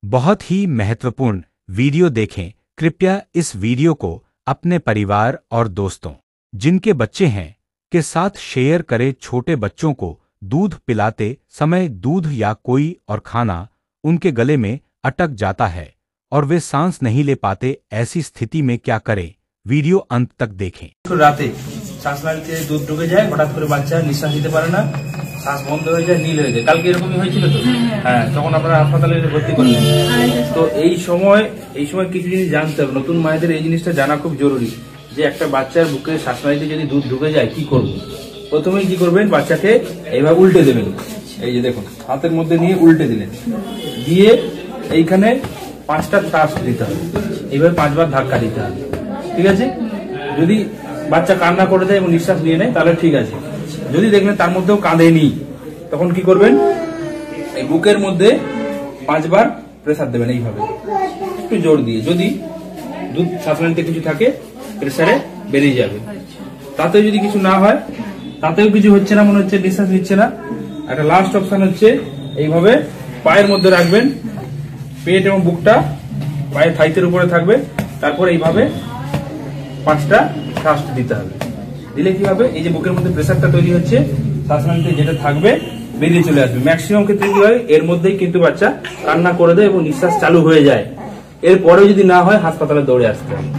बहुत ही महत्वपूर्ण वीडियो देखें। कृपया इस वीडियो को अपने परिवार और दोस्तों जिनके बच्चे हैं के साथ शेयर करें। छोटे बच्चों को दूध पिलाते समय दूध या कोई और खाना उनके गले में अटक जाता है और वे सांस नहीं ले पाते। ऐसी स्थिति में क्या करें? वीडियो अंत तक देखें। রাতে শ্বাসনালীতে দুধ ঢুকে যায়, হঠাৎ করে বাচ্চা নিঃশ্বাস নিতে পারে না, শ্বাস বন্ধ হয়ে যায়, নীল হয়ে যায়। কালকে এরকমই হয়েছিল তো? হ্যাঁ, তখন আপনারা হাসপাতালে ভর্তি করলেন। তো এই সময় কিছু জিনিস জানতে হবে। নতুন মায়েদের এই জিনিসটা জানা খুব জরুরি যে একটা বাচ্চার বুকে শ্বাসনালীতে যদি দুধ ঢুকে যায় কি করব। প্রথমেই কি করবেন, বাচ্চাকে এইভাবে উল্টে দেবেন। এই যে দেখুন, হাতের মধ্যে নিয়ে উল্টে দিলেন, দিয়ে এইখানে 5টা টাস্ক দিতে হবে। এইভাবে 5 বার ধাক্কা দিতে হবে, ঠিক আছে? যদি বাচ্চা কান্না করে দেয় এবং নিঃশ্বাস নিয়ে নেয় তাহলে ঠিক আছে। যদি দেখলেন তার মধ্যেও কাঁদেনি, তখন কি করবেন, এই বুকের মধ্যে 5 বার প্রেসার দেবেন এইভাবে, একটু জোর দিয়ে। যদি দুধ শ্বাসনালীতে কিছু থাকে প্রেসারে বেরিয়ে যাবে। তাতে যদি কিছু না হয়, তাতেও কিছু হচ্ছে না, মনে হচ্ছে নিঃশ্বাস নিচ্ছে না, একটা লাস্ট অপশন হচ্ছে এইভাবে পায়ের মধ্যে রাখবেন, পেট এবং বুকটা পায়ের থাইতের উপরে থাকবে, তারপর এইভাবে 5টা শ্বাস দিতে হবে। দিলে কি হবে, এই যে বুকের মধ্যে প্রেসারটা তৈরি হচ্ছে, শ্বাসনালীতে যেটা থাকবে বেরিয়ে চলে আসবে। ম্যাক্সিমাম ক্ষেত্রে কি হয়, এর মধ্যেই কিন্তু বাচ্চা কান্না করে দেয় এবং নিঃশ্বাস চালু হয়ে যায়। এরপরেও যদি না হয় হাসপাতালে দৌড়ে আসতে হবে।